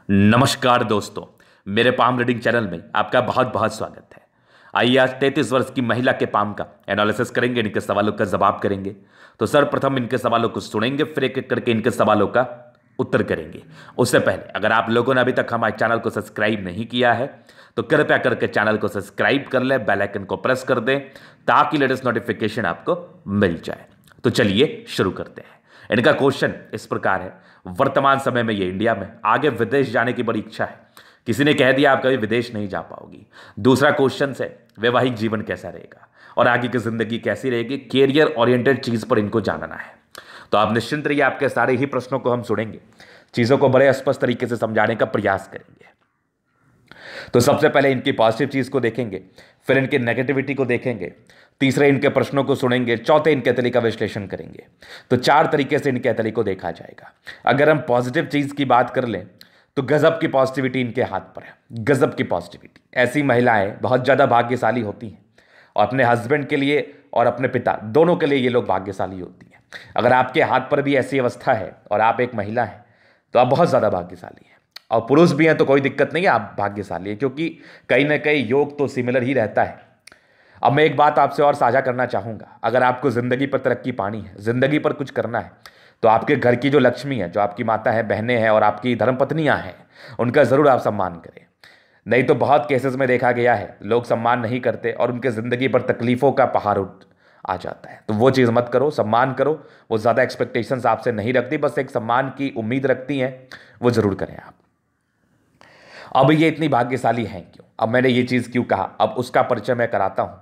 नमस्कार दोस्तों। मेरे पाम रीडिंग चैनल में आपका बहुत बहुत स्वागत है। आइए आज 33 वर्ष की महिला के पाम का एनालिसिस करेंगे, इनके सवालों का जवाब करेंगे। तो सर्वप्रथम इनके सवालों को सुनेंगे, फिर एक एक करके इनके सवालों का उत्तर करेंगे। उससे पहले अगर आप लोगों ने अभी तक हमारे चैनल को सब्सक्राइब नहीं किया है तो कृपया करके चैनल को सब्सक्राइब कर लें, बेल आइकन को प्रेस कर दें ताकि लेटेस्ट नोटिफिकेशन आपको मिल जाए। तो चलिए शुरू करते हैं। इनका क्वेश्चन इस प्रकार है, वर्तमान समय में ये इंडिया में आगे विदेश जाने की बड़ी इच्छा है। किसी ने कह दिया आप कभी विदेश नहीं जा पाओगी। दूसरा क्वेश्चन है, वैवाहिक जीवन कैसा रहेगा और आगे की जिंदगी कैसी रहेगी। कैरियर ओरिएंटेड चीज पर इनको जानना है। तो आप निश्चिंत रहिए, आपके सारे ही प्रश्नों को हम सुनेंगे, चीजों को बड़े स्पष्ट तरीके से समझाने का प्रयास करेंगे। तो सबसे पहले इनकी पॉजिटिव चीज को देखेंगे, फिर इनकी नेगेटिविटी को देखेंगे, तीसरे इनके प्रश्नों को सुनेंगे, चौथे इनके तरीके का विश्लेषण करेंगे। तो चार तरीके से इनके तरीके को देखा जाएगा। अगर हम पॉजिटिव चीज की बात कर लें तो गजब की पॉजिटिविटी इनके हाथ पर है। गजब की पॉजिटिविटी। ऐसी महिलाएं बहुत ज्यादा भाग्यशाली होती हैं और अपने हस्बैंड के लिए और अपने पिता दोनों के लिए ये लोग भाग्यशाली होती हैं। अगर आपके हाथ पर भी ऐसी अवस्था है और आप एक महिला हैं तो आप बहुत ज्यादा भाग्यशाली हैं। और पुरुष भी हैं तो कोई दिक्कत नहीं है, आप भाग्यशाली हैं, क्योंकि कहीं ना कहीं योग तो सिमिलर ही रहता है। अब मैं एक बात आपसे और साझा करना चाहूंगा, अगर आपको जिंदगी पर तरक्की पानी है, जिंदगी पर कुछ करना है, तो आपके घर की जो लक्ष्मी है, जो आपकी माता है, बहनें हैं और आपकी धर्मपत्नियां हैं, उनका जरूर आप सम्मान करें। नहीं तो बहुत केसेस में देखा गया है लोग सम्मान नहीं करते और उनके जिंदगी पर तकलीफों का पहाड़ उठ आ जाता है। तो वो चीज़ मत करो, सम्मान करो। वो ज़्यादा एक्सपेक्टेशंस आपसे नहीं रखती, बस एक सम्मान की उम्मीद रखती हैं, वो जरूर करें आप। अब ये इतनी भाग्यशाली हैं क्यों, अब मैंने ये चीज़ क्यों कहा, अब उसका परिचय मैं कराता हूँ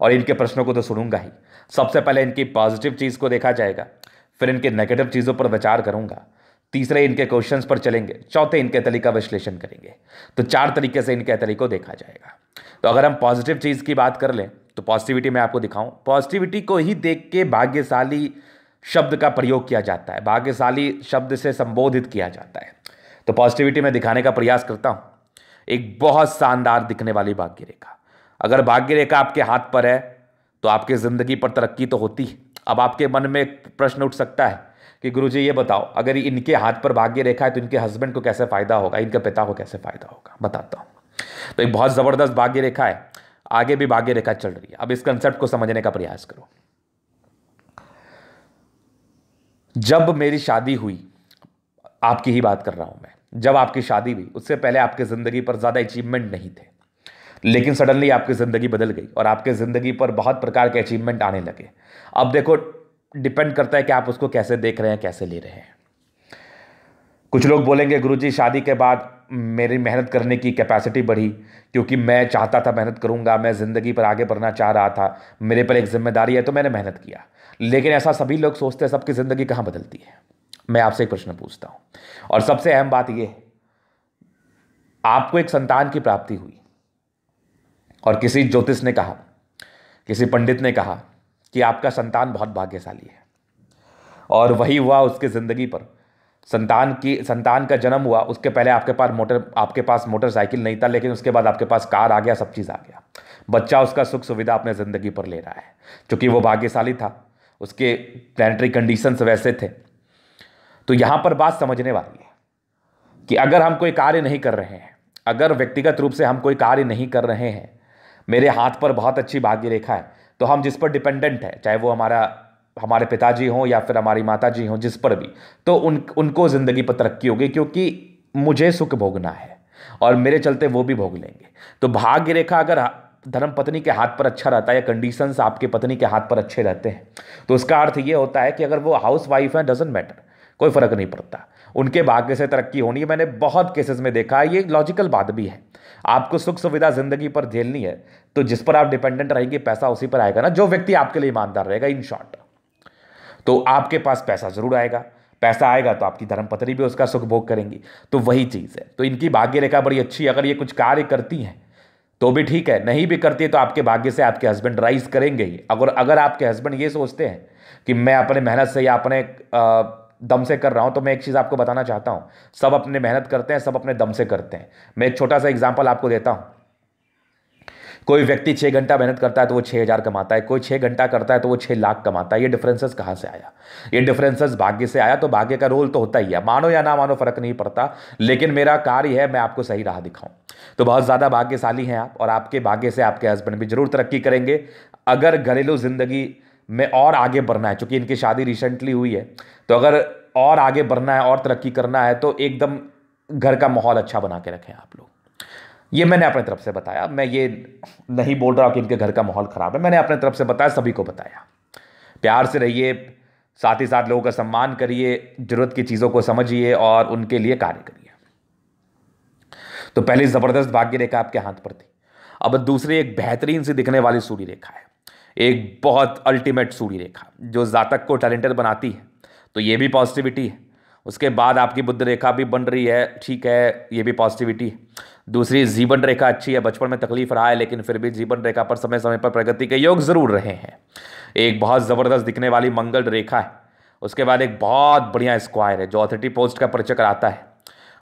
और इनके प्रश्नों को तो सुनूंगा ही। सबसे पहले इनकी पॉजिटिव चीज़ को देखा जाएगा, फिर इनके नेगेटिव चीज़ों पर विचार करूंगा, तीसरे इनके क्वेश्चंस पर चलेंगे, चौथे इनके तरीके का विश्लेषण करेंगे। तो चार तरीके से इनके तरीके को देखा जाएगा। तो अगर हम पॉजिटिव चीज़ की बात कर लें तो पॉजिटिविटी मैं आपको दिखाऊं, पॉजिटिविटी को ही देख के भाग्यशाली शब्द का प्रयोग किया जाता है, भाग्यशाली शब्द से संबोधित किया जाता है। तो पॉजिटिविटी में दिखाने का प्रयास करता हूं। एक बहुत शानदार दिखने वाली भाग्य रेखा। अगर भाग्य रेखा आपके हाथ पर है तो आपकी जिंदगी पर तरक्की तो होती है। अब आपके मन में एक प्रश्न उठ सकता है कि गुरुजी ये बताओ, अगर इनके हाथ पर भाग्य रेखा है तो इनके हस्बैंड को कैसे फायदा होगा, इनके पिता को कैसे फायदा होगा। बताता हूं। तो एक बहुत जबरदस्त भाग्य रेखा है, आगे भी भाग्य रेखा चल रही है। अब इस कंसेप्ट को समझने का प्रयास करो। जब मेरी शादी हुई, आपकी ही बात कर रहा हूं मैं, जब आपकी शादी हुई उससे पहले आपकी जिंदगी पर ज्यादा अचीवमेंट नहीं थे, लेकिन सडनली आपकी ज़िंदगी बदल गई और आपके ज़िंदगी पर बहुत प्रकार के अचीवमेंट आने लगे। अब देखो, डिपेंड करता है कि आप उसको कैसे देख रहे हैं, कैसे ले रहे हैं। कुछ लोग बोलेंगे गुरुजी शादी के बाद मेरी मेहनत करने की कैपेसिटी बढ़ी, क्योंकि मैं चाहता था मेहनत करूंगा, मैं ज़िंदगी पर आगे बढ़ना चाह रहा था, मेरे पर एक जिम्मेदारी है तो मैंने मेहनत किया। लेकिन ऐसा सभी लोग सोचते हैं, सबकी ज़िंदगी कहाँ बदलती है। मैं आपसे एक प्रश्न पूछता हूँ और सबसे अहम बात यह है, आपको एक संतान की प्राप्ति हुई और किसी ज्योतिष ने कहा, किसी पंडित ने कहा कि आपका संतान बहुत भाग्यशाली है, और वही हुआ उसके ज़िंदगी पर। संतान का जन्म हुआ, उसके पहले आपके पास मोटरसाइकिल नहीं था, लेकिन उसके बाद आपके पास कार आ गया, सब चीज़ आ गया। बच्चा उसका सुख सुविधा अपने ज़िंदगी पर ले रहा है, क्योंकि वो भाग्यशाली था, उसके प्लानिटरी कंडीशंस वैसे थे। तो यहाँ पर बात समझने वाली है कि अगर हम कोई कार्य नहीं कर रहे हैं, अगर व्यक्तिगत रूप से हम कोई कार्य नहीं कर रहे हैं, मेरे हाथ पर बहुत अच्छी भाग्य रेखा है, तो हम जिस पर डिपेंडेंट है, चाहे वो हमारे पिताजी हों या फिर हमारी माताजी हों, जिस पर भी, तो उनको ज़िंदगी पर तरक्की होगी, क्योंकि मुझे सुख भोगना है और मेरे चलते वो भी भोग लेंगे। तो भाग्य रेखा अगर धर्म पत्नी के हाथ पर अच्छा रहता है या कंडीशंस आपके पत्नी के हाथ पर अच्छे रहते हैं, तो उसका अर्थ ये होता है कि अगर वो हाउस वाइफ है, डजेंट मैटर, कोई फर्क नहीं पड़ता, उनके भाग्य से तरक्की होनी है। मैंने बहुत केसेस में देखा है, ये लॉजिकल बात भी है। आपको सुख सुविधा जिंदगी पर झेलनी है तो जिस पर आप डिपेंडेंट रहेंगे, पैसा उसी पर आएगा ना, जो व्यक्ति आपके लिए ईमानदार रहेगा। इन शॉर्ट, तो आपके पास पैसा जरूर आएगा, पैसा आएगा तो आपकी धर्मपत्नी भी उसका सुख भोग करेंगी। तो वही चीज़ है। तो इनकी भाग्य रेखा बड़ी अच्छी है। अगर ये कुछ कार्य करती हैं तो भी ठीक है, नहीं भी करती है तो आपके भाग्य से आपके हस्बैंड राइज करेंगे ही। अगर आपके हस्बैंड ये सोचते हैं कि मैं अपने मेहनत से या अपने दम से कर रहा हूं, तो मैं एक चीज़ आपको बताना चाहता हूं, सब अपने मेहनत करते हैं, सब अपने दम से करते हैं। मैं एक छोटा सा एग्जांपल आपको देता हूं कोई व्यक्ति 6 घंटा मेहनत करता है तो वो 6,000 कमाता है, कोई 6 घंटा करता है तो वो 6 लाख कमाता है। ये डिफरेंसेस कहाँ से आया? ये डिफरेंसेस भाग्य से आया। तो भाग्य का रोल तो होता ही है, मानो या ना मानो फर्क नहीं पड़ता, लेकिन मेरा कार्य है मैं आपको सही राह दिखाऊं। तो बहुत ज़्यादा भाग्यशाली हैं आप, और आपके भाग्य से आपके हस्बैंड भी जरूर तरक्की करेंगे। अगर घरेलू जिंदगी में और आगे बढ़ना है, चूंकि इनकी शादी रिसेंटली हुई है, तो अगर और आगे बढ़ना है और तरक्की करना है तो एकदम घर का माहौल अच्छा बना के रखें आप लोग। ये मैंने अपने तरफ से बताया, मैं ये नहीं बोल रहा कि इनके घर का माहौल खराब है, मैंने अपने तरफ से बताया, सभी को बताया। प्यार से रहिए, साथ ही साथ लोगों का सम्मान करिए, जरूरत की चीज़ों को समझिए और उनके लिए कार्य करिए। तो पहली ज़बरदस्त भाग्य रेखा आपके हाथ पर थी। अब दूसरी एक बेहतरीन सी दिखने वाली सूर्य रेखा है, एक बहुत अल्टीमेट सूर्य रेखा जो जातक को टैलेंटेड बनाती है। तो ये भी पॉजिटिविटी है। उसके बाद आपकी बुध रेखा भी बन रही है, ठीक है, ये भी पॉजिटिविटी है। दूसरी जीवन रेखा अच्छी है, बचपन में तकलीफ रहा है लेकिन फिर भी जीवन रेखा पर समय समय पर प्रगति के योग जरूर रहे हैं। एक बहुत ज़बरदस्त दिखने वाली मंगल रेखा है। उसके बाद एक बहुत बढ़िया स्क्वायर है जो अथॉरिटी पोस्ट का परिचय कराता है।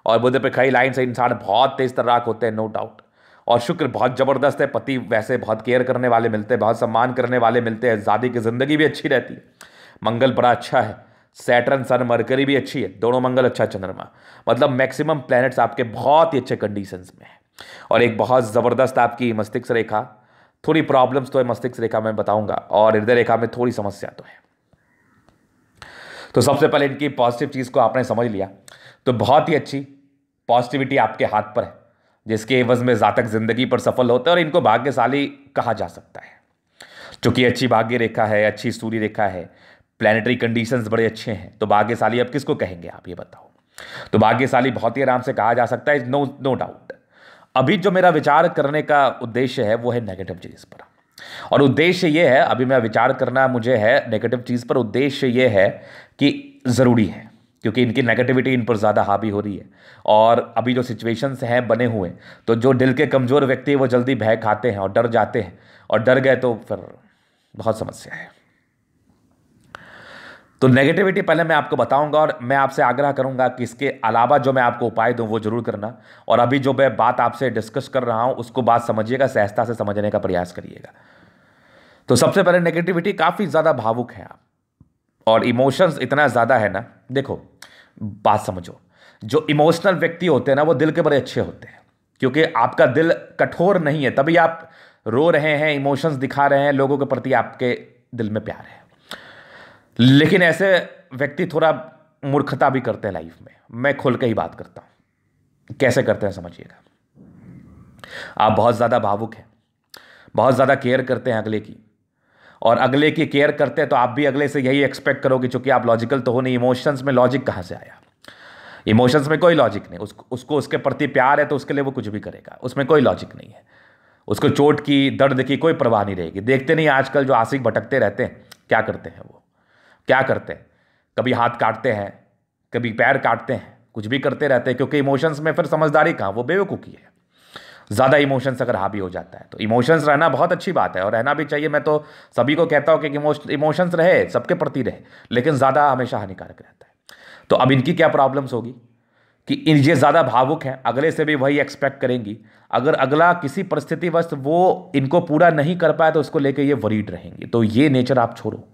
और बुध पे खड़ी लाइन से इंसान बहुत तेज तर्राक होते हैं, नो डाउट। और शुक्र बहुत ज़बरदस्त है, पति वैसे बहुत केयर करने वाले मिलते हैं, बहुत सम्मान करने वाले मिलते हैं, शादी की ज़िंदगी भी अच्छी रहती है। मंगल बड़ा अच्छा है, सैटर्न सन मरकरी भी अच्छी है, दोनों मंगल अच्छा चंद्रमा, मतलब मैक्सिमम प्लैनेट्स आपके बहुत ही अच्छे कंडीशंस में है। और एक बहुत ज़बरदस्त आपकी मस्तिष्क रेखा, थोड़ी प्रॉब्लम्स तो है मस्तिष्क रेखा में बताऊंगा, और हृदय रेखा में थोड़ी समस्या तो है। तो सबसे पहले इनकी पॉजिटिव चीज़ को आपने समझ लिया, तो बहुत ही अच्छी पॉजिटिविटी आपके हाथ पर है, जिसके एवज में जातक जिंदगी पर सफल होते हैं और इनको भाग्यशाली कहा जा सकता है। चूंकि अच्छी भाग्य रेखा है, अच्छी सूर्य रेखा है, प्लैनेटरी कंडीशंस बड़े अच्छे हैं, तो भाग्यशाली अब किसको कहेंगे आप ये बताओ? तो भाग्यशाली बहुत ही आराम से कहा जा सकता है, नो डाउट। अभी जो मेरा विचार करने का उद्देश्य है वो है नेगेटिव चीज़ पर, और उद्देश्य ये है, अभी मैं विचार करना मुझे है नेगेटिव चीज़ पर, उद्देश्य ये है कि ज़रूरी है क्योंकि इनकी नेगेटिविटी इन पर ज़्यादा हावी हो रही है। और अभी जो सिचुएशंस हैं बने हुए, तो जो दिल के कमज़ोर व्यक्ति वो जल्दी भय खाते हैं और डर जाते हैं, और डर गए तो फिर बहुत समस्या है। तो नेगेटिविटी पहले मैं आपको बताऊंगा, और मैं आपसे आग्रह करूंगा कि इसके अलावा जो मैं आपको उपाय दूं वो जरूर करना। और अभी जो मैं बात आपसे डिस्कस कर रहा हूं उसको बात समझिएगा, सहजता से समझने का प्रयास करिएगा। तो सबसे पहले नेगेटिविटी, काफ़ी ज़्यादा भावुक है आप, और इमोशंस इतना ज़्यादा है ना। देखो बात समझो, जो इमोशनल व्यक्ति होते हैं ना वो दिल के बड़े अच्छे होते हैं, क्योंकि आपका दिल कठोर नहीं है, तभी आप रो रहे हैं, इमोशंस दिखा रहे हैं, लोगों के प्रति आपके दिल में प्यार है। लेकिन ऐसे व्यक्ति थोड़ा मूर्खता भी करते हैं लाइफ में। मैं खुल के ही बात करता हूं, कैसे करते हैं समझिएगा। आप बहुत ज़्यादा भावुक हैं, बहुत ज़्यादा केयर करते हैं अगले की, और अगले की केयर करते हैं तो आप भी अगले से यही एक्सपेक्ट करोगे, चूंकि आप लॉजिकल तो हो नहीं। इमोशंस में लॉजिक कहाँ से आया? इमोशंस में कोई लॉजिक नहीं। उसको उसके प्रति प्यार है तो उसके लिए वो कुछ भी करेगा, उसमें कोई लॉजिक नहीं है। उसको चोट की, दर्द की कोई परवाह नहीं रहेगी। देखते नहीं आजकल जो आशिक भटकते रहते हैं, क्या करते हैं वो, क्या करते हैं? कभी हाथ काटते हैं, कभी पैर काटते हैं, कुछ भी करते रहते हैं, क्योंकि इमोशंस में फिर समझदारी कहाँ, वो बेवकूफ़ी है। ज़्यादा इमोशंस अगर हावी हो जाता है तो इमोशंस रहना बहुत अच्छी बात है और रहना भी चाहिए। मैं तो सभी को कहता हूँ कि इमोशंस रहे, सबके प्रति रहे, लेकिन ज़्यादा हमेशा हानिकारक रहता है। तो अब इनकी क्या प्रॉब्लम्स होगी कि ये ज़्यादा भावुक हैं, अगले से भी वही एक्सपेक्ट करेंगी। अगर अगला किसी परिस्थितिवश वो इनको पूरा नहीं कर पाए तो उसको लेकर ये वरीड रहेंगी। तो ये नेचर आप छोड़ो,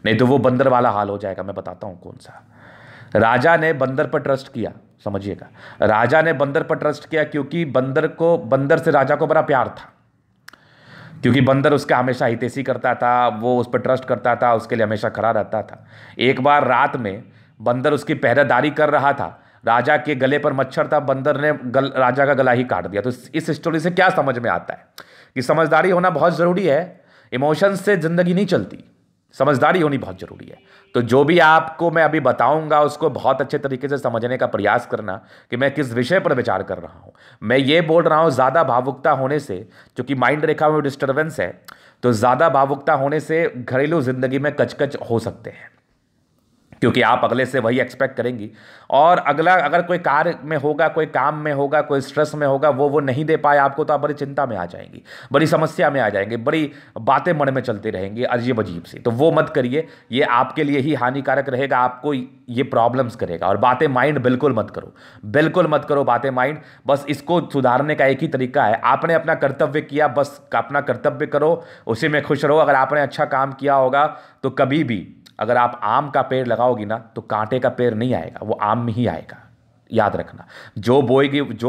नहीं तो वो बंदर वाला हाल हो जाएगा। मैं बताता हूँ कौन सा। राजा ने बंदर पर ट्रस्ट किया, समझिएगा, राजा ने बंदर पर ट्रस्ट किया क्योंकि बंदर से राजा को बड़ा प्यार था, क्योंकि बंदर उसका हमेशा हितैषी करता था, वो उस पर ट्रस्ट करता था, उसके लिए हमेशा खड़ा रहता था। एक बार रात में बंदर उसकी पहरेदारी कर रहा था, राजा के गले पर मच्छर था, बंदर ने राजा का गला ही काट दिया। तो इस स्टोरी से क्या समझ में आता है कि समझदारी होना बहुत ज़रूरी है। इमोशंस से ज़िंदगी नहीं चलती, समझदारी होनी बहुत ज़रूरी है। तो जो भी आपको मैं अभी बताऊंगा उसको बहुत अच्छे तरीके से समझने का प्रयास करना कि मैं किस विषय पर विचार कर रहा हूं। मैं ये बोल रहा हूं ज़्यादा भावुकता होने से, क्योंकि माइंड रेखा में डिस्टर्बेंस है, तो ज़्यादा भावुकता होने से घरेलू ज़िंदगी में कचकच हो सकते हैं। क्योंकि आप अगले से वही एक्सपेक्ट करेंगी। और अगला अगर कोई कार्य में होगा, कोई काम में होगा, कोई स्ट्रेस में होगा, वो नहीं दे पाए आपको, तो आप बड़ी चिंता में आ जाएंगी, बड़ी समस्या में आ जाएंगे, बड़ी बातें मन में चलती रहेंगी अजीब अजीब सी। तो वो मत करिए, ये आपके लिए ही हानिकारक रहेगा, आपको ये प्रॉब्लम्स करेगा। और बातें माइंड बिल्कुल मत करो, बिल्कुल मत करो बातें माइंड। बस इसको सुधारने का एक ही तरीका है, आपने अपना कर्तव्य किया, बस अपना कर्तव्य करो, उसी में खुश रहो। अगर आपने अच्छा काम किया होगा तो कभी भी अगर आप आम का पेड़ लगाओगी ना, तो कांटे का पेड़ नहीं आएगा, वो आम में ही आएगा। याद रखना, जो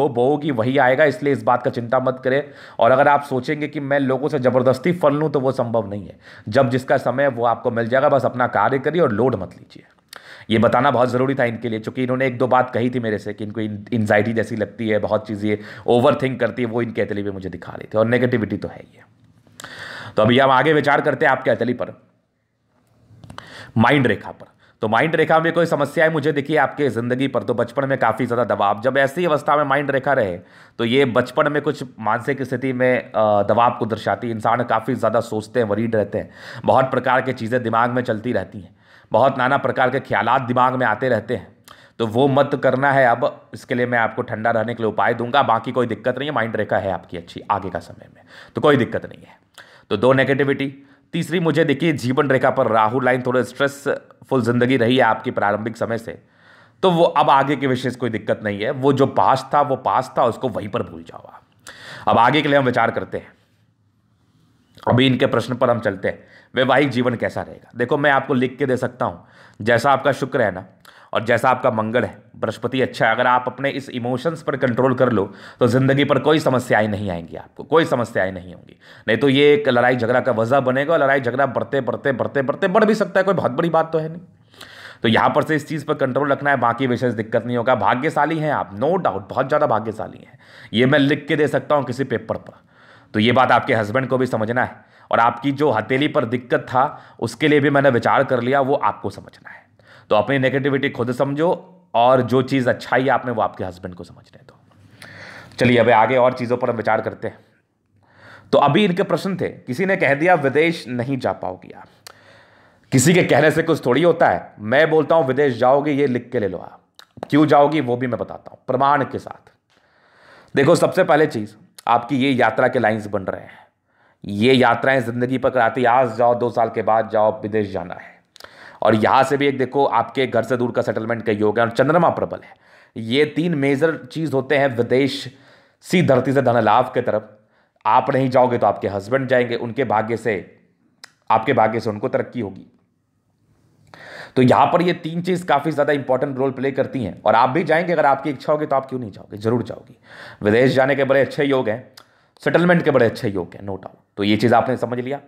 बोओगी वही आएगा, इसलिए इस बात का चिंता मत करें। और अगर आप सोचेंगे कि मैं लोगों से जबरदस्ती फल लूं, तो वो संभव नहीं है। जब जिसका समय है वो आपको मिल जाएगा, बस अपना कार्य करिए और लोड मत लीजिए। ये बताना बहुत ज़रूरी था इनके लिए, क्योंकि इन्होंने एक दो बात कही थी मेरे से कि इनको एंजाइटी जैसी लगती है, बहुत चीज़ें ओवर थिंक करती है, वो इनके अतली पे मुझे दिखा रहे थे। और नेगेटिविटी तो है ही है। तो अभी हम आगे विचार करते हैं आपके अतली पर, माइंड रेखा पर। तो माइंड रेखा में कोई समस्या है मुझे देखिए आपके ज़िंदगी पर, तो बचपन में काफ़ी ज़्यादा दबाव, जब ऐसी अवस्था में माइंड रेखा रहे तो ये बचपन में कुछ मानसिक स्थिति में दबाव को दर्शाती है। इंसान काफ़ी ज़्यादा सोचते हैं, वरीड रहते हैं, बहुत प्रकार की चीज़ें दिमाग में चलती रहती हैं, बहुत नाना प्रकार के ख्यालात दिमाग में आते रहते हैं। तो वो मत करना है। अब इसके लिए मैं आपको ठंडा रहने के लिए उपाय दूंगा, बाकी कोई दिक्कत नहीं है। माइंड रेखा है आपकी अच्छी आगे का समय में, तो कोई दिक्कत नहीं है। तो दो नेगेटिविटी। तीसरी मुझे देखिए जीवन रेखा पर राहु लाइन, थोड़े स्ट्रेसफुल जिंदगी रही है आपकी प्रारंभिक समय से, तो वो अब आगे के विशेष कोई दिक्कत नहीं है। वो जो पास था वो पास था, उसको वहीं पर भूल जाओ आप। अब आगे के लिए हम विचार करते हैं। अभी इनके प्रश्न पर हम चलते हैं, वैवाहिक जीवन कैसा रहेगा। देखो मैं आपको लिख के दे सकता हूं, जैसा आपका शुक्र है ना और जैसा आपका मंगल है, बृहस्पति अच्छा है, अगर आप अपने इस इमोशंस पर कंट्रोल कर लो तो जिंदगी पर कोई समस्याएं नहीं आएंगी, आपको कोई समस्याएं नहीं होंगी। नहीं तो ये एक लड़ाई झगड़ा का वजह बनेगा, और लड़ाई झगड़ा बढ़ते बढ़ते बढ़ते बढ़ते बढ़ भी सकता है, कोई बहुत बड़ी बात तो है नहीं। तो यहां पर से इस चीज़ पर कंट्रोल रखना है, बाकी विशेष दिक्कत नहीं होगा। भाग्यशाली हैं आप, नो डाउट, बहुत ज़्यादा भाग्यशाली हैं, ये मैं लिख के दे सकता हूँ किसी पेपर पर। तो ये बात आपके हस्बैंड को भी समझना है, और आपकी जो हथेली पर दिक्कत था उसके लिए भी मैंने विचार कर लिया, वो आपको समझना है। तो अपनी नेगेटिविटी खुद समझो, और जो चीज़ अच्छाई है आपने वो आपके हस्बैंड को समझने दो। चलिए अब आगे और चीज़ों पर हम विचार करते हैं। तो अभी इनके प्रश्न थे, किसी ने कह दिया विदेश नहीं जा पाओगी आप। किसी के कहने से कुछ थोड़ी होता है, मैं बोलता हूं विदेश जाओगे, ये लिख के ले लो आप। क्यों जाओगी वो भी मैं बताता हूं प्रमाण के साथ। देखो सबसे पहले चीज़, आपकी ये यात्रा के लाइंस बन रहे हैं, ये यात्राएं जिंदगी पर कराती, आज जाओ 2 साल के बाद जाओ, विदेश जाना है। और यहां से भी एक देखो आपके घर से दूर का सेटलमेंट का योग है, और चंद्रमा प्रबल है। ये 3 मेजर चीज होते हैं विदेश सी धरती से धन लाभ के तरफ। आप नहीं जाओगे तो आपके हस्बैंड जाएंगे, उनके भाग्य से, आपके भाग्य से उनको तरक्की होगी। तो यहां पर ये 3 चीज काफी ज्यादा इंपॉर्टेंट रोल प्ले करती हैं, और आप भी जाएंगे, अगर आपकी इच्छा होगी तो आप क्यों नहीं जाओगे, जरूर जाओगी। विदेश जाने के बड़े अच्छे योग हैं, सेटलमेंट के बड़े अच्छे योग हैं, नो डाउट। तो ये चीज आपने समझ लिया।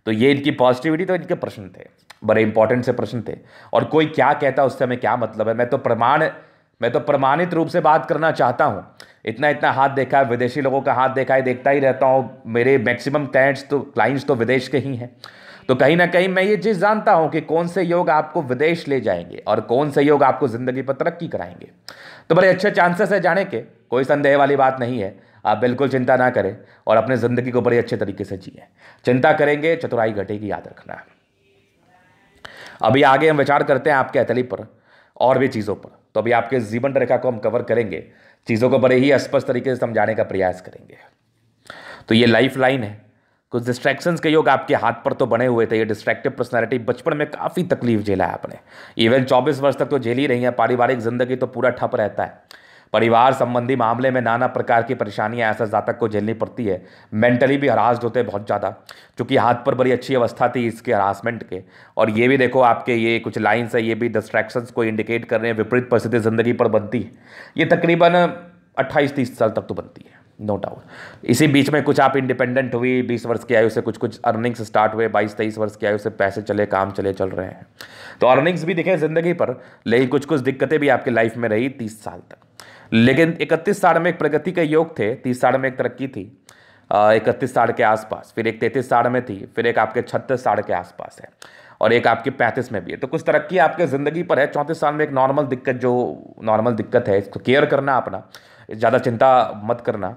तो ये इनकी पॉजिटिविटी, तो इनके प्रश्न थे, बड़े इंपॉर्टेंट से प्रश्न थे। और कोई क्या कहता उससे हमें क्या मतलब है, मैं तो प्रमाणित रूप से बात करना चाहता हूं। इतना इतना हाथ देखा है, विदेशी लोगों का हाथ देखा है, देखता ही रहता हूं। मेरे मैक्सिमम क्लाइंट्स तो विदेश के ही हैं। तो कहीं ना कहीं मैं ये चीज़ जानता हूं कि कौन से योग आपको विदेश ले जाएंगे और कौन से योग आपको जिंदगी पर तरक्की कराएंगे। तो बड़े अच्छे चांसेस है जाने के, कोई संदेह वाली बात नहीं है। आप बिल्कुल चिंता ना करें और अपने ज़िंदगी को बड़े अच्छे तरीके से जिए। चिंता करेंगे चतुराई घटेगी, याद रखना। अभी आगे हम विचार करते हैं आपके अतली पर और भी चीज़ों पर। तो अभी आपके जीवन रेखा को हम कवर करेंगे, चीज़ों को बड़े ही स्पष्ट तरीके से समझाने का प्रयास करेंगे। तो ये लाइफ लाइन है। कुछ डिस्ट्रैक्शंस के योग आपके हाथ पर तो बने हुए थे। ये डिस्ट्रैक्टिव पर्सनैलिटी, बचपन में काफ़ी तकलीफ झेला है आपने, इवन 24 वर्ष तक तो झेल ही रही है। पारिवारिक जिंदगी तो पूरा ठप रहता है। परिवार संबंधी मामले में नाना प्रकार की परेशानियां ऐसा जातक को झेलनी पड़ती है। मेंटली भी हरास्ड होते हैं बहुत ज़्यादा, क्योंकि हाथ पर बड़ी अच्छी अवस्था थी इसके हरासमेंट के। और ये भी देखो आपके ये कुछ लाइन्स है, ये भी डिस्ट्रैक्शंस को इंडिकेट कर रहे हैं। विपरीत परिस्थिति जिंदगी पर बनती है, ये तकरीबन 28-30 साल तक तो बनती है, नो डाउट। इसी बीच में कुछ आप इंडिपेंडेंट हुई, 20 वर्ष की आयु से कुछ अर्निंग्स स्टार्ट हुए, 22-23 वर्ष की आयु से पैसे चले, काम चले, चल रहे हैं। तो अर्निंग्स भी दिखे जिंदगी पर, लेकिन कुछ दिक्कतें भी आपकी लाइफ में रही 30 साल तक। लेकिन 31 साल में एक प्रगति के योग थे, 30 साल में एक तरक्की थी 31 साल के आसपास, फिर एक 33 साल में थी, फिर एक आपके 36 साल के आसपास है, और एक आपके 35 में भी है। तो कुछ तरक्की आपके ज़िंदगी पर है। 34 साल में एक नॉर्मल दिक्कत है, इसको केयर करना अपना, ज़्यादा चिंता मत करना।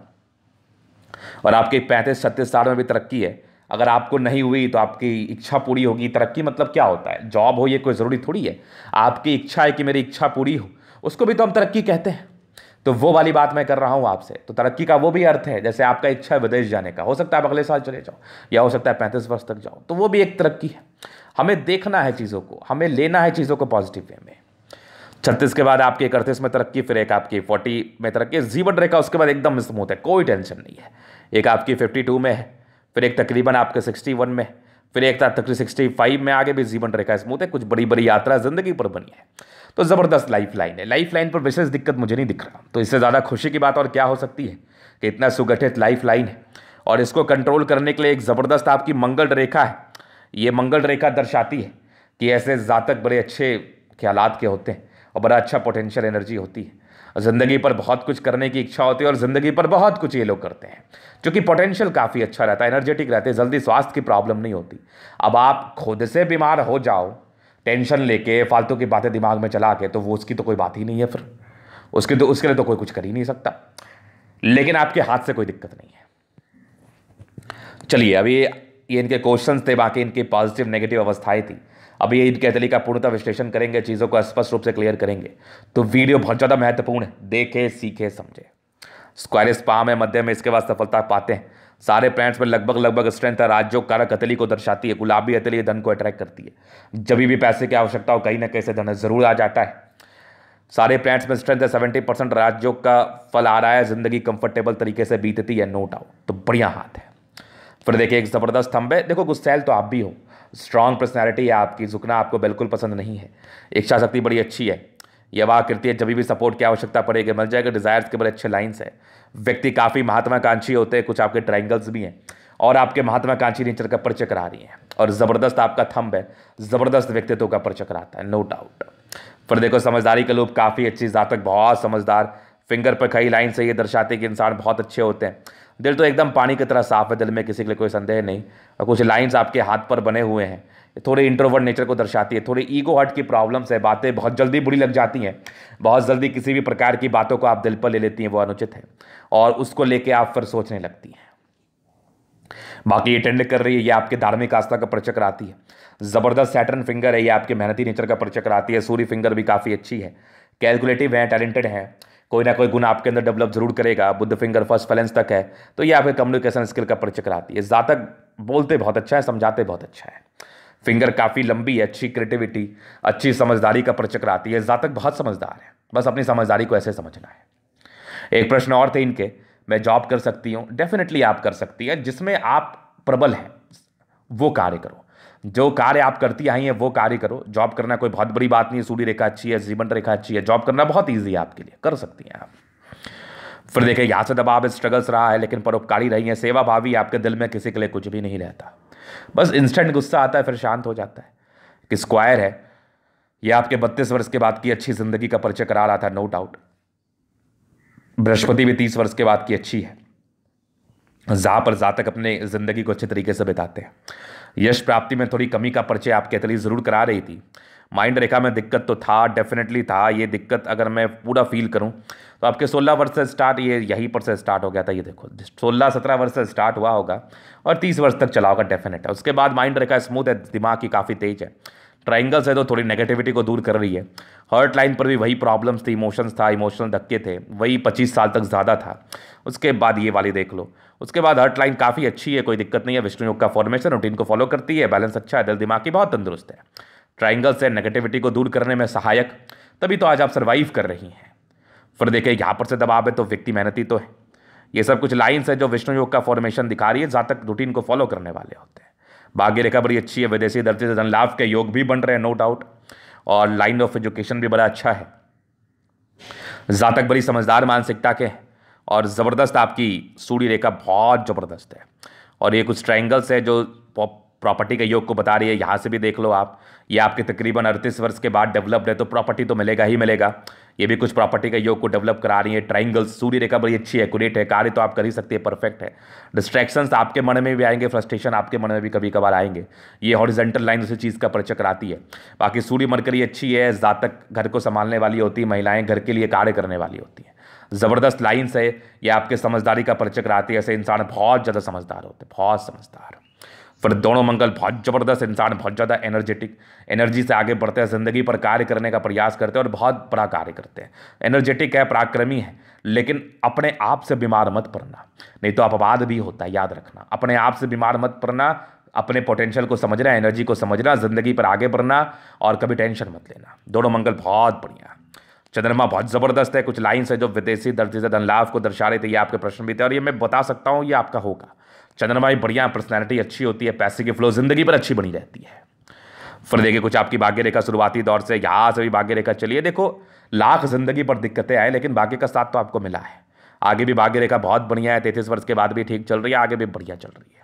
और आपके 35-36 साल में भी तरक्की है। अगर आपको नहीं हुई तो आपकी इच्छा पूरी होगी। तरक्की मतलब क्या होता है? जॉब हो ये कोई ज़रूरी थोड़ी है। आपकी इच्छा है कि मेरी इच्छा पूरी हो, उसको भी तो हम तरक्की कहते हैं। तो वो वाली बात मैं कर रहा हूँ आपसे। तो तरक्की का वो भी अर्थ है, जैसे आपका इच्छा है विदेश जाने का, हो सकता है आप अगले साल चले जाओ, या हो सकता है 35 वर्ष तक जाओ, तो वो भी एक तरक्की है। हमें देखना है चीज़ों को, हमें लेना है चीज़ों को पॉजिटिव वे में। 36 के बाद आपकी 31 में तरक्की, फिर एक आपकी 40 में तरक्की, जीवन रेखा उसके बाद एकदम स्मूथ है, कोई टेंशन नहीं है। एक आपकी 52 में है, फिर एक तकरीबन आपके 61 में, फिर एक तकरीबन 65 में आगे भी जीवन रेखा स्मूथ है। कुछ बड़ी बड़ी यात्रा जिंदगी पर बनी है, तो ज़बरदस्त लाइफ लाइन है। लाइफ लाइन पर विशेष दिक्कत मुझे नहीं दिख रहा। तो इससे ज़्यादा खुशी की बात और क्या हो सकती है कि इतना सुगठित लाइफ लाइन है, और इसको कंट्रोल करने के लिए एक ज़बरदस्त आपकी मंगल रेखा है। ये मंगल रेखा दर्शाती है कि ऐसे जातक बड़े अच्छे ख्यालात के होते हैं और बड़ा अच्छा पोटेंशियल एनर्जी होती है, ज़िंदगी पर बहुत कुछ करने की इच्छा होती है, और ज़िंदगी पर बहुत कुछ ये लोग करते हैं, क्योंकि पोटेंशियल काफ़ी अच्छा रहता है, एनर्जेटिक रहते हैं, जल्दी स्वास्थ्य की प्रॉब्लम नहीं होती। अब आप खुद से बीमार हो जाओ टेंशन लेके, फालतू की बातें दिमाग में चला के, तो वो उसकी तो कोई बात ही नहीं है, फिर उसके लिए तो कोई कुछ कर ही नहीं सकता। लेकिन आपके हाथ से कोई दिक्कत नहीं है। चलिए, अभी ये इनके क्वेश्चंस थे, बाकी इनकी पॉजिटिव नेगेटिव अवस्थाएं थी। अभी ये इनके तरीका पूर्णतः विश्लेषण करेंगे, चीज़ों को स्पष्ट रूप से क्लियर करेंगे। तो वीडियो बहुत ज़्यादा महत्वपूर्ण है, देखे सीखे समझे। स्क्वायरिस पाम है मध्य में, इसके बाद सफलता पाते हैं। सारे प्लैनेट्स में लगभग स्ट्रेंथ है। राजयोग कारक हथेली को दर्शाती है। गुलाबी हथेली धन को अट्रैक्ट करती है। जब भी पैसे की आवश्यकता हो कहीं ना कहीं से धन जरूर आ जाता है। सारे प्लैनेट्स में स्ट्रेंथ है। 70% राजयोग का फल आ रहा है। जिंदगी कंफर्टेबल तरीके से बीतती है, नो डाउट। तो बढ़िया हाथ है। फिर देखिए, एक जबरदस्त स्तंभ है। देखो, गुस्सैल तो आप भी हो, स्ट्रांग पर्सनैलिटी है आपकी, झुकना आपको बिल्कुल पसंद नहीं है। इच्छा शक्ति बड़ी अच्छी है, यह कृति है। जब भी सपोर्ट की आवश्यकता पड़ेगी मिल जाएगा। डिजायर्स के बड़े अच्छे लाइन्स है। व्यक्ति काफ़ी महात्माकांक्षी होते हैं, कुछ आपके ट्रायंगल्स भी हैं, और आपके महात्माकांक्षी नेचर का परिचय करा रही हैं। और ज़बरदस्त आपका थंब है, ज़बरदस्त व्यक्तित्व का परिचय कराता है, नो डाउट। फिर देखो, समझदारी का लोग काफ़ी अच्छी, जातक बहुत समझदार। फिंगर पर कई लाइन से ये दर्शाते हैं कि इंसान बहुत अच्छे होते हैं। दिल तो एकदम पानी की तरह साफ है, दिल में किसी के लिए कोई संदेह नहीं। और कुछ लाइंस आपके हाथ पर बने हुए हैं, थोड़े इंट्रोवर्ट नेचर को दर्शाती है। थोड़ी ईगो हर्ट की प्रॉब्लम्स है, बातें बहुत जल्दी बुरी लग जाती हैं, बहुत जल्दी किसी भी प्रकार की बातों को आप दिल पर ले लेती हैं, वो अनुचित है, और उसको लेके आप फिर सोचने लगती हैं। बाकी ये टेंड कर रही है, ये आपके धार्मिक आस्था का परिचय कराती है। जबरदस्त सैटर्न फिंगर है, ये आपके मेहनती नेचर का परिचय कराती है। सूर्य फिंगर भी काफ़ी अच्छी है, कैलकुलेटिव है, टैलेंटेड है, कोई ना कोई गुण आपके अंदर डेवलप जरूर करेगा। बुद्ध फिंगर फर्स्ट फैलेंस तक है, तो ये आपके कम्युनिकेशन स्किल का परिचय कराती है। जातक बोलते बहुत अच्छा है, समझाते बहुत अच्छा है। फिंगर काफ़ी लंबी है, अच्छी क्रिएटिविटी, अच्छी समझदारी का परिचय कराती है। जातक बहुत समझदार है, बस अपनी समझदारी को ऐसे समझना है। एक प्रश्न और थे इनके, मैं जॉब कर सकती हूँ? डेफिनेटली आप कर सकती हैं, जिसमें आप प्रबल हैं वो कार्य करो। जो कार्य आप करती आई हैं वो कार्य करो। जॉब करना कोई बहुत बड़ी बात नहीं है। सूर्य रेखा अच्छी है, जीवन रेखा अच्छी है, जॉब करना बहुत ईजी है आपके लिए, कर सकती हैं आप। फिर देखिए, यहाँ से दबाव स्ट्रगल्स रहा है, लेकिन परोपकारी रही है, सेवा भावी। आपके दिल में किसी के लिए कुछ भी नहीं रहता, बस इंस्टेंट गुस्सा आता है, फिर शांत हो जाता है। कि स्क्वायर है, यह आपके 32 वर्ष के बाद की अच्छी जिंदगी का परिचय करा रहा था, नो डाउट। बृहस्पति भी 30 वर्ष के बाद की अच्छी है, जहां पर जातक अपने जिंदगी को अच्छे तरीके से बिताते हैं। यश प्राप्ति में थोड़ी कमी का परिचय आपके लिए जरूर करा रही थी। माइंड रेखा में दिक्कत तो था, डेफिनेटली था। ये दिक्कत अगर मैं पूरा फील करूं तो आपके 16 वर्ष से स्टार्ट, ये यहीं पर से स्टार्ट हो गया था। ये देखो, 16-17 वर्ष से स्टार्ट हुआ होगा और 30 वर्ष तक चला होगा, डेफिनेट है। उसके बाद माइंड रेखा स्मूथ है, दिमाग की काफ़ी तेज है। ट्राइंगल्स है तो थोड़ी नेगेटिविटी को दूर कर रही है। हर्ट लाइन पर भी वही प्रॉब्लम्स थी, इमोशंस था, इमोशनल धक्के थे, वही 25 साल तक ज़्यादा था। उसके बाद ये वाली देख लो। उसके बाद हर्ट लाइन काफ़ी अच्छी है, कोई दिक्कत नहीं है। विष्णु योग का फॉर्मेशन रूटीन को फॉलो करती है, बैलेंस अच्छा है, दिल दिमाग की बहुत तंदुरुस्त है। ट्राइंगल से नेगेटिविटी को दूर करने में सहायक, तभी तो आज आप सर्वाइव कर रही हैं। फिर देखिए, यहाँ पर से दबाव है तो व्यक्ति मेहनती तो है। ये सब कुछ लाइन्स है जो विष्णु योग का फॉर्मेशन दिखा रही है। जातक रूटीन को फॉलो करने वाले होते हैं। भाग्य रेखा बड़ी अच्छी है, विदेशी धरती से धन लाभ के योग भी बन रहे हैं, नो डाउट। और लाइन ऑफ एजुकेशन भी बड़ा अच्छा है। जातक बड़ी समझदार मानसिकता के हैं, और ज़बरदस्त आपकी सूर्य रेखा बहुत ज़बरदस्त है। और ये कुछ ट्रायंगल्स है जो प्रॉपर्टी के योग को बता रही है। यहाँ से भी देख लो आप, ये आपके तकरीबन 38 वर्ष के बाद डेवलप्ड है, तो प्रॉपर्टी तो मिलेगा ही मिलेगा। ये भी कुछ प्रॉपर्टी के योग को डेवलप करा रही है। ट्रायंगल्स, सूर्य रेखा बड़ी अच्छी है, एक्यूरेट है, कार्य तो आप कर ही सकते हैं, परफेक्ट है। डिस्ट्रैक्शंस आपके मन में भी आएंगे, फ्रस्ट्रेशन आपके मन में भी कभी कभार आएंगे। ये हॉरिजॉन्टल लाइन उसी चीज़ का परिचय कराती है। बाकी सूर्य मरकरी अच्छी है, जातक घर को संभालने वाली होती है, महिलाएं घर के लिए कार्य करने वाली होती हैं। ज़बरदस्त लाइन से ये आपके समझदारी का परिचय कराती है। ऐसे इंसान बहुत ज़्यादा समझदार होते हैं, बहुत समझदार। फिर दोनों मंगल बहुत जबरदस्त इंसान, बहुत ज़्यादा एनर्जेटिक, एनर्जी से आगे बढ़ते हैं, जिंदगी पर कार्य करने का प्रयास करते हैं और बहुत बड़ा कार्य करते हैं। एनर्जेटिक है, पराक्रमी है, लेकिन अपने आप से बीमार मत पड़ना, नहीं तो अपवाद भी होता है, याद रखना। अपने आप से बीमार मत पड़ना, अपने पोटेंशियल को समझना, एनर्जी को समझना, जिंदगी पर आगे बढ़ना और कभी टेंशन मत लेना। दोनों मंगल बहुत बढ़िया। चंद्रमा बहुत ज़बरदस्त है। कुछ लाइन्स है जो विदेशी दर्जे से धन लाभ को दर्शा रहे थे, ये आपके प्रश्न भी थे और ये मैं बता सकता हूँ ये आपका होगा। चंद्रमा भी बढ़िया, पर्सनैलिटी अच्छी होती है, पैसे की फ्लो जिंदगी पर अच्छी बनी रहती है। फिर देखिए कुछ आपकी भाग्य रेखा शुरुआती दौर से यहाँ से भी भाग्य रेखा चलिए, देखो लाख जिंदगी पर दिक्कतें आए लेकिन भाग्य का साथ तो आपको मिला है। आगे भी भाग्य रेखा बहुत बढ़िया है, 33 वर्ष के बाद भी ठीक चल रही है, आगे भी बढ़िया चल रही है।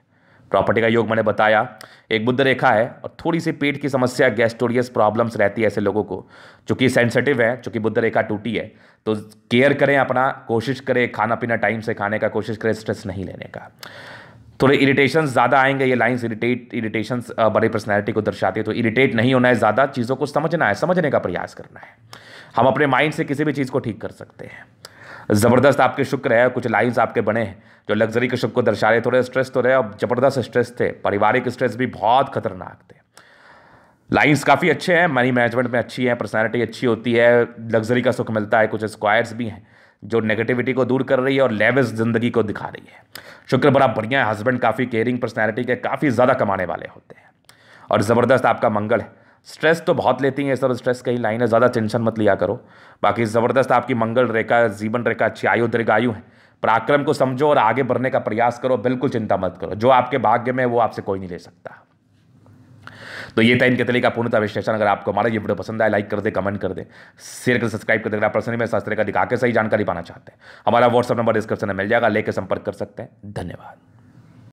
प्रॉपर्टी का योग मैंने बताया, एक बुध रेखा है और थोड़ी सी पेट की समस्या, गैस्ट्रोरियस प्रॉब्लम्स रहती है ऐसे लोगों को, चूंकि सेंसिटिव है, चूंकि बुध रेखा टूटी है, तो केयर करें अपना, कोशिश करें खाना पीना टाइम से खाने का, कोशिश करें स्ट्रेस नहीं लेने का। थोड़े इरिटेशंस ज़्यादा आएंगे, ये लाइंस इरिटेशंस बड़ी पर्सनैलिटी को दर्शाती है, तो इरिटेट नहीं होना है, ज़्यादा चीज़ों को समझना है, समझने का प्रयास करना है। हम अपने माइंड से किसी भी चीज़ को ठीक कर सकते हैं। ज़बरदस्त आपके शुक्र है, कुछ लाइंस आपके बने हैं जो लग्जरी के शुक्र को दर्शा रहे। थोड़े स्ट्रेस तो रहे और ज़बरदस्त स्ट्रेस थे, पारिवारिक स्ट्रेस भी बहुत खतरनाक थे। लाइंस काफ़ी अच्छे हैं, मनी मैनेजमेंट में अच्छी है, पर्सनैलिटी अच्छी होती है, लग्जरी का सुख मिलता है। कुछ स्क्वायर्स भी हैं जो नेगेटिविटी को दूर कर रही है और लेविश जिंदगी को दिखा रही है। शुक्र बड़ा बढ़िया है, हस्बैंड काफ़ी केयरिंग पर्सनैलिटी के, काफ़ी ज़्यादा कमाने वाले होते हैं। और ज़बरदस्त आपका मंगल है। स्ट्रेस तो बहुत लेती हैं, सब स्ट्रेस कहीं लाइन है, ज़्यादा टेंशन मत लिया करो। बाकी ज़बरदस्त आपकी मंगल रेखा, जीवन रेखा अच्छी, आयु दीर्घायु है। पराक्रम को समझो और आगे बढ़ने का प्रयास करो, बिल्कुल चिंता मत करो, जो आपके भाग्य में वो आपसे कोई नहीं ले सकता। तो ये था इनके तरीके का पूर्णतः विश्लेषण। अगर आपको हमारा ये वीडियो पसंद आए, लाइक कर दे, कमेंट कर दे, शेयर कर, सब्सक्राइब कर दे। अगर आप पर्सनली में शास्त्र का दिखा के सही जानकारी पाना चाहते हैं, हमारा व्हाट्सअप नंबर डिस्क्रिप्शन में मिल जाएगा, लेकर संपर्क कर सकते हैं। धन्यवाद।